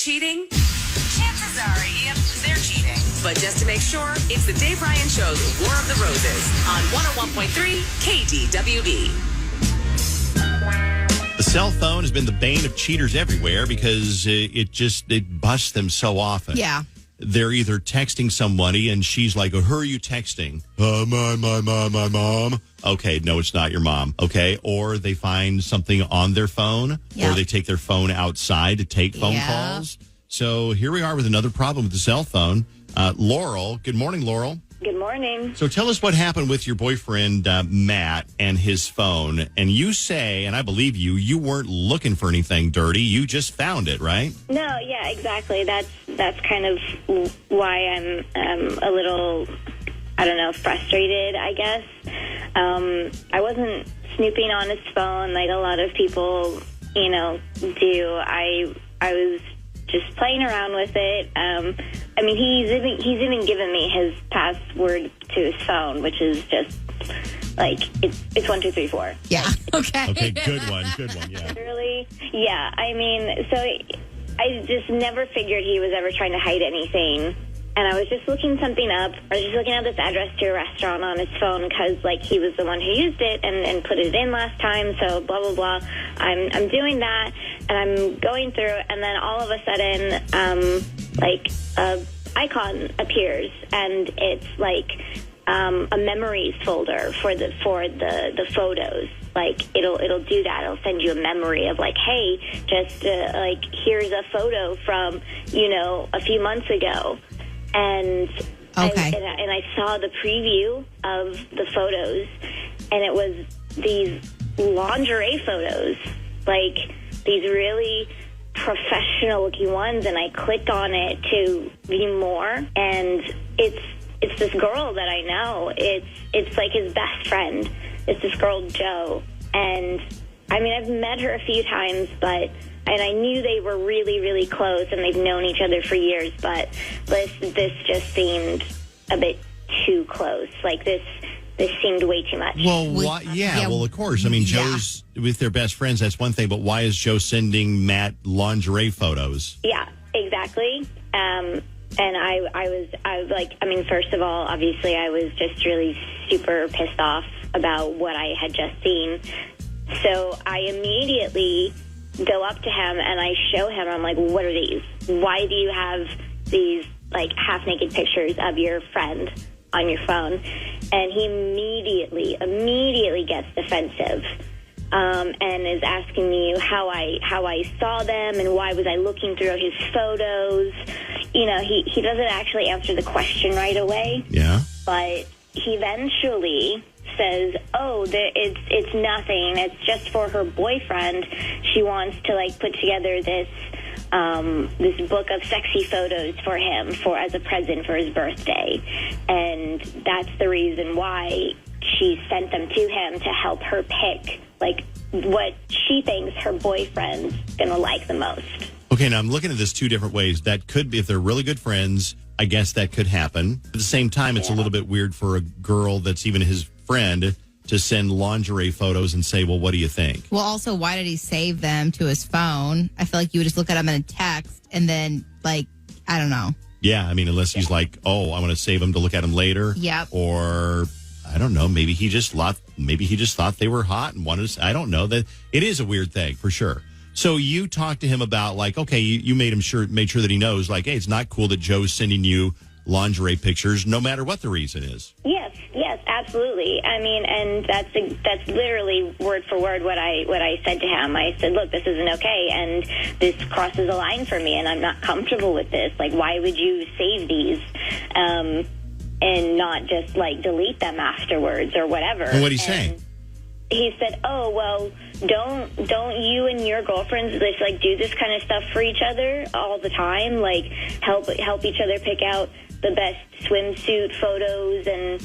cheating? Chances are, yep, they're cheating. But just to make sure, it's the Dave Ryan Show's War of the Roses on 101.3 KDWB. The cell phone has been the bane of cheaters everywhere because it busts them so often. Yeah. They're either texting somebody and she's like, oh, who are you texting? My mom. Okay, no, it's not your mom. Okay. Or they find something on their phone or they take their phone outside to take phone calls. So here we are with another problem with the cell phone. Laurel. Good morning, Laurel. Good morning. So tell us what happened with your boyfriend, Matt, and his phone. And you say, and I believe you, you weren't looking for anything dirty. You just found it, right? No, yeah, exactly. That's kind of why I'm a little, I don't know, frustrated, I guess. I wasn't snooping on his phone like a lot of people, do. I was just playing around with it. I mean, he's even given me his password to his phone, which is just like it's 1, 2, 3, 4. Yeah. Okay. Okay. Good one. Yeah. Really? Yeah. I mean, so I just never figured he was ever trying to hide anything. And I was just looking something up. I was just looking at this address to a restaurant on his phone because, like, he was the one who used it and put it in last time. So blah blah blah. I'm doing that, and I'm going through, and then all of a sudden, like a icon appears, and it's like a memories folder for the photos. Like it'll do that. It'll send you a memory of like, hey, just like here's a photo from a few months ago. And I saw the preview of the photos, and it was these lingerie photos, like these really professional-looking ones. And I clicked on it to view more, and it's this girl that I know. It's like his best friend. It's this girl Jo, and I mean I've met her a few times, and I knew they were really, really close, and they've known each other for years, but this just seemed a bit too close. Like, this seemed way too much. Well, why? Yeah, well, of course. I mean, Joe's with their best friends, that's one thing, but why is Joe sending Matt lingerie photos? Yeah, exactly. And I was like, I mean, first of all, obviously, I was just really super pissed off about what I had just seen. So I immediately go up to him and I show him, I'm like, what are these? Why do you have these like half-naked pictures of your friend on your phone? And he immediately gets defensive and is asking me how I saw them and why was I looking through his photos. He doesn't actually answer the question right away. Yeah. But he eventually says, it's nothing. It's just for her boyfriend. She wants to like put together this book of sexy photos for him as a present for his birthday, and that's the reason why she sent them to him to help her pick like what she thinks her boyfriend's gonna like the most. Okay, now I'm looking at this two different ways. That could be, if they're really good friends, I guess that could happen. At the same time, it's a little bit weird for a girl that's even his friend to send lingerie photos and say, well, what do you think? Well, also, why did he save them to his phone? I feel like you would just look at them in a text and then, like, I don't know. Yeah, I mean, unless he's like, I want to save them to look at them later. Yep. Or, I don't know, maybe he just thought they were hot and wanted to, I don't know. That it is a weird thing, for sure. So you talked to him about, like, okay, you made sure that he knows, like, hey, it's not cool that Joe's sending you lingerie pictures, no matter what the reason is. Yes, absolutely. I mean, and that's literally word for word what I said to him. I said, look, this isn't okay, and this crosses a line for me, and I'm not comfortable with this. Like, why would you save these and not just like delete them afterwards or whatever? And what did he say? He said, "Oh, well, don't you and your girlfriends just like do this kind of stuff for each other all the time? Like help each other pick out the best swimsuit photos and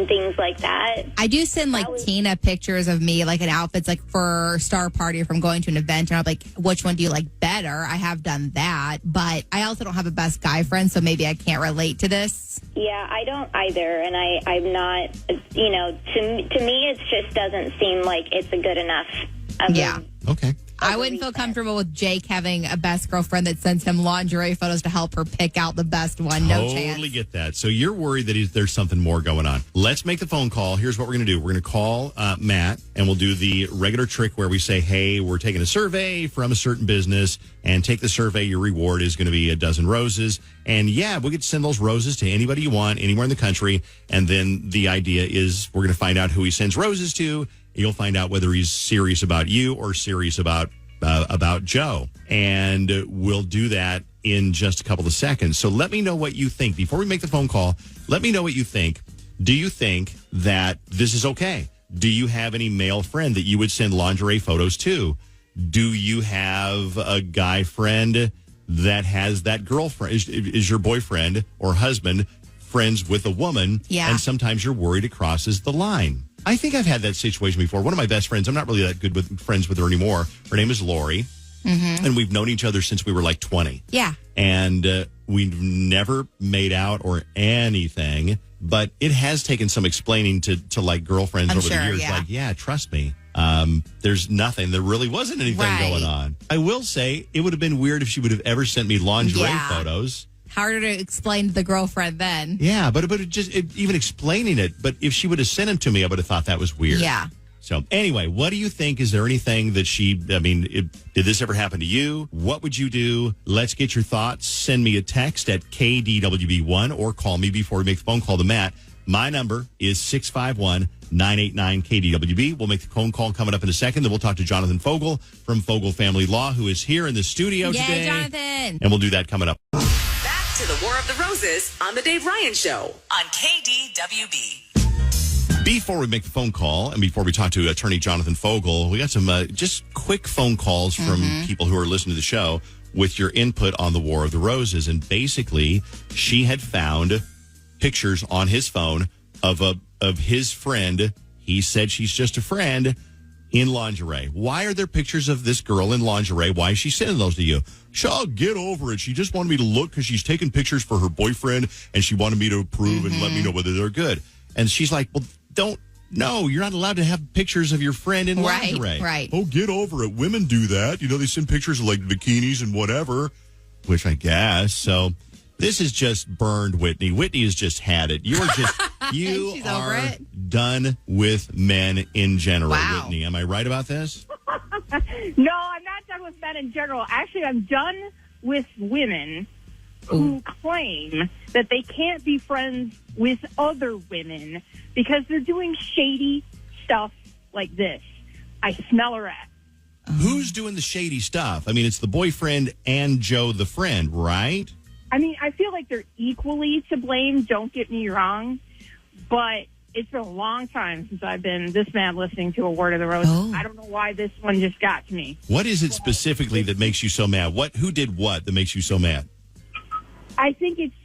things like that." I do send like Tina pictures of me like in outfits like for Star Party or from going to an event, and I'm like, which one do you like better? I have done that, but I also don't have a best guy friend, so maybe I can't relate to this. Yeah, I don't either, and I'm not, to me it just doesn't seem like it's a good enough Okay. I wouldn't feel comfortable with Jake having a best girlfriend that sends him lingerie photos to help her pick out the best one. No chance. Totally get that. So you're worried that there's something more going on. Let's make the phone call. Here's what we're going to do. We're going to call Matt, and we'll do the regular trick where we say, hey, we're taking a survey from a certain business, and take the survey. Your reward is going to be a dozen roses. And yeah, we get to send those roses to anybody you want, anywhere in the country. And then the idea is we're going to find out who he sends roses to. You'll find out whether he's serious about you or serious about Joe. And we'll do that in just a couple of seconds. So let me know what you think. Before we make the phone call, let me know what you think. Do you think that this is okay? Do you have any male friend that you would send lingerie photos to? Do you have a guy friend that has that girlfriend? Is your boyfriend or husband friends with a woman? Yeah. And sometimes you're worried it crosses the line. I think I've had that situation before. One of my best friends, I'm not really that good with friends with her anymore. Her name is Lori. Mm-hmm. And we've known each other since we were like 20. Yeah. And we've never made out or anything. But it has taken some explaining to like girlfriends over the years. Yeah. Like, yeah, trust me. There's nothing. There really wasn't anything going on. I will say it would have been weird if she would have ever sent me lingerie photos. Harder to explain to the girlfriend then. Yeah, but even explaining it. But if she would have sent them to me, I would have thought that was weird. Yeah. So anyway, what do you think? Is there anything that did this ever happen to you? What would you do? Let's get your thoughts. Send me a text at KDWB1 or call me before we make the phone call to Matt. My number is 651-989-KDWB. We'll make the phone call coming up in a second. Then we'll talk to Jonathan Fogel from Fogel Family Law, who is here in the studio today. Yay, Jonathan. And we'll do that coming up. Back to the War of the Roses on the Dave Ryan Show on KDWB. Before we make the phone call and before we talk to attorney Jonathan Fogel, we got some just quick phone calls from people who are listening to the show with your input on the War of the Roses. And basically, she had found pictures on his phone of his friend. He said she's just a friend in lingerie. Why are there pictures of this girl in lingerie? Why is she sending those to you? Shaw, get over it. She just wanted me to look because she's taking pictures for her boyfriend and she wanted me to approve and let me know whether they're good. And she's like, well, you're not allowed to have pictures of your friend in lingerie. Right. Oh, get over it. Women do that. They send pictures of like bikinis and whatever, which I guess. So this is just burned, Whitney. Whitney has just had it. You are done with men in general, Whitney. Am I right about this? No, I'm not done with men in general. Actually, I'm done with women who claim that they can't be friends with other women because they're doing shady stuff like this. I smell a rat. Who's doing the shady stuff? I mean, it's the boyfriend and Joe the friend, right? I mean, I feel like they're equally to blame, don't get me wrong, but it's been a long time since I've been this mad listening to a Word of the Roses. I don't know why this one just got to me. What is it specifically that makes you so mad? Who did what that makes you so mad? I think it's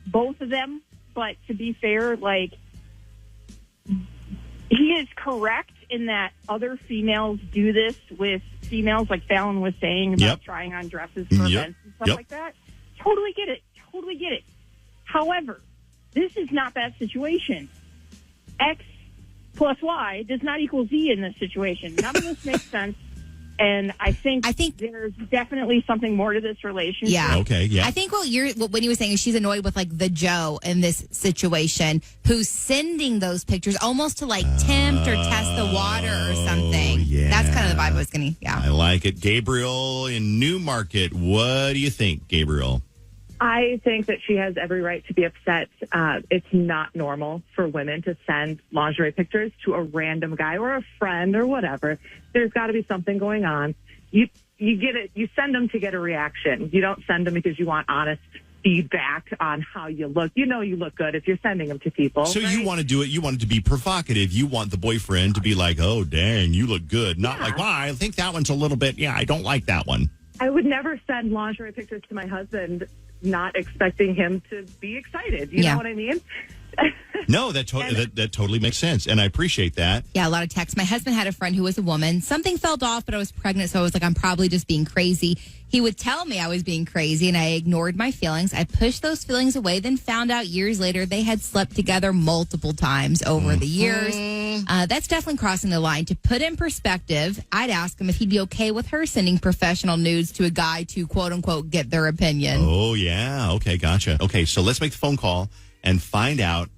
both of them, but to be fair, like, he is correct in that other females do this with females, like Fallon was saying about trying on dresses for events and stuff like that. Totally get it. However, this is not that situation. X plus Y does not equal Z in this situation. None of this makes sense. And I think there's definitely something more to this relationship. Yeah. Okay. Yeah. I think what you were saying is she's annoyed with like the Joe in this situation who's sending those pictures almost to like tempt or test the water or something. Yeah. That's kind of the vibe I was getting. Yeah. I like it. Gabriel in Newmarket. What do you think, Gabriel? I think that she has every right to be upset. It's not normal for women to send lingerie pictures to a random guy or a friend or whatever. There's got to be something going on. You get it. You send them to get a reaction. You don't send them because you want honest feedback on how you look. You look good if you're sending them to people. So right? you want to do it. You want it to be provocative. You want the boyfriend to be like, oh, dang, you look good. Not like, well, I think that one's a little bit, I don't like that one. I would never send lingerie pictures to my husband not expecting him to be excited. You know what I mean? No, that totally makes sense. And I appreciate that. Yeah, a lot of texts. My husband had a friend who was a woman. Something felt off, but I was pregnant, so I was like, I'm probably just being crazy. He would tell me I was being crazy, and I ignored my feelings. I pushed those feelings away, then found out years later they had slept together multiple times over the years. That's definitely crossing the line. To put in perspective, I'd ask him if he'd be okay with her sending professional nudes to a guy to, quote unquote, get their opinion. Oh, yeah. Okay, gotcha. Okay, so let's make the phone call and find out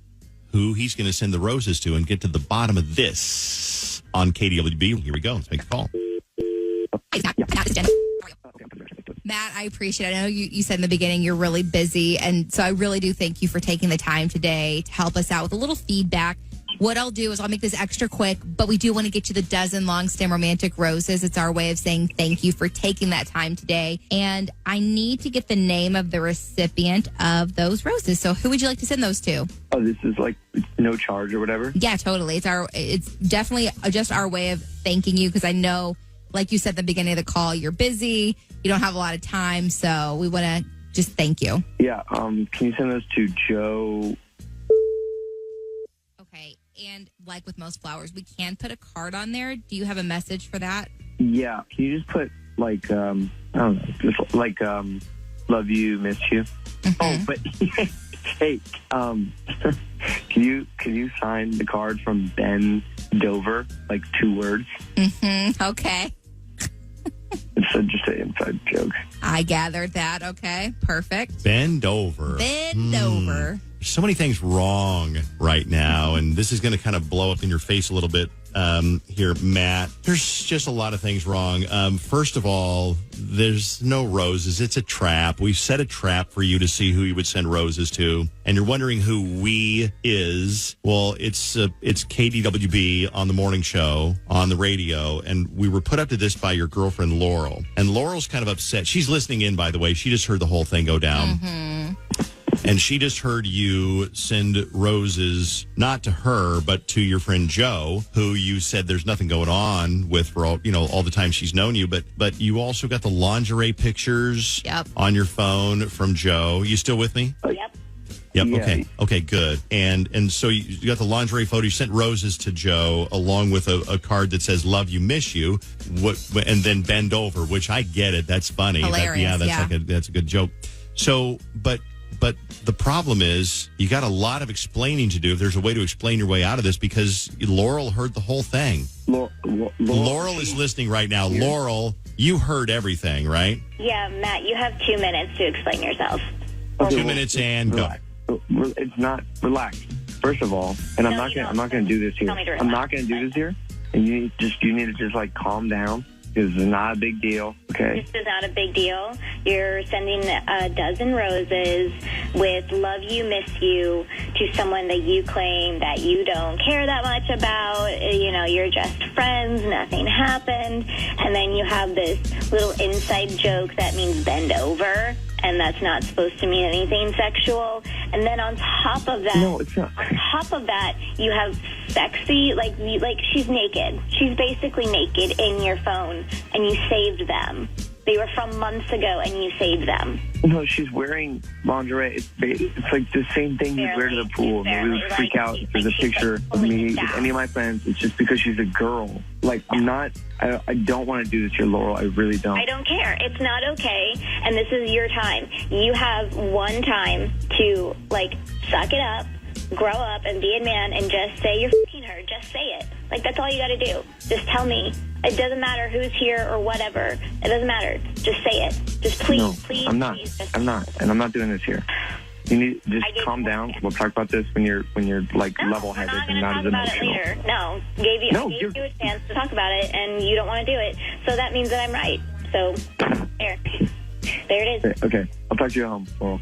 who he's going to send the roses to and get to the bottom of this on KDWB. Here we go. Let's make the call. Matt, I appreciate it. I know you said in the beginning you're really busy, and so I really do thank you for taking the time today to help us out with a little feedback. What I'll do is I'll make this extra quick, but we do want to get you the dozen long stem romantic roses. It's our way of saying thank you for taking that time today. And I need to get the name of the recipient of those roses. So who would you like to send those to? Oh, this is like no charge or whatever? Yeah, totally. It's definitely just our way of thanking you, because I know, like you said at the beginning of the call, you're busy. You don't have a lot of time. So we want to just thank you. Yeah. Can you send those to Joe? Okay. And like with most flowers, we can put a card on there. Do you have a message for that? Yeah. Can you just put like, I don't know, just like, love you, miss you? Mm-hmm. Oh, but hey, can you sign the card from Ben Dover, like 2 words? Mm-hmm. Okay. It's just an inside joke. I gathered that. Okay. Perfect. Bend over. Bend over. There's so many things wrong right now, and this is going to kind of blow up in your face a little bit here, Matt. There's just a lot of things wrong. First of all, there's no roses. It's a trap. We've set a trap for you to see who you would send roses to, and you're wondering who we is. Well, it's KDWB on the morning show on the radio, and we were put up to this by your girlfriend, Laurel. And Laurel's kind of upset. She's listening in, by the way. She just heard the whole thing go down. Mm-hmm. And she just heard you send roses, not to her, but to your friend Joe, who you said there's nothing going on with for all the time she's known you. But you also got the lingerie pictures on your phone from Joe. You still with me? Yep. Yep. Yeah. Okay. Good. And so you got the lingerie photo. You sent roses to Joe along with a card that says "Love you, miss you," and then bend over, which I get it. That's funny. Hilarious. That's a good joke. So, but the problem is you got a lot of explaining to do. If there's a way to explain your way out of this, because Laurel heard the whole thing. Laurel is listening right now. Yeah. Laurel, you heard everything, right? Yeah, Matt, you have 2 minutes to explain yourself. Okay, 2 minutes and relax. Go. It's not relax. First of all, and I'm not going to do this here. I'm not going to do this here. And you need to just like calm down. This is not a big deal, okay? This is not a big deal. You're sending a dozen roses with love you, miss you to someone that you claim that you don't care that much about. You're just friends. Nothing happened. And then you have this little inside joke that means bend over. And that's not supposed to mean anything sexual. And then on top of that, no, it's not. On top of that, you have sexy, like she's naked. She's basically naked in your phone, and you saved them. They were from months ago, and you saved them. No, she's wearing lingerie. It's like the same thing you wear to the pool. We would freak out if there's a picture of me with any of my friends. It's just because she's a girl. Like, I don't want to do this here, Laurel. I really don't. I don't care. It's not okay, and this is your time. You have one time to, suck it up, grow up, and be a man, and just say you're f***ing her. Just say it. That's all you got to do. Just tell me. It doesn't matter who's here or whatever. It doesn't matter. Just say it. Just please, please. I'm not. Please, I'm not, and I'm not doing this here. You need just calm down. We'll talk about this when you're level-headed and not as emotional. We're not going to talk about it later. No, I gave you a chance to talk about it, and you don't want to do it. So that means that I'm right. So there it is. Okay, I'll talk to you at home. Well.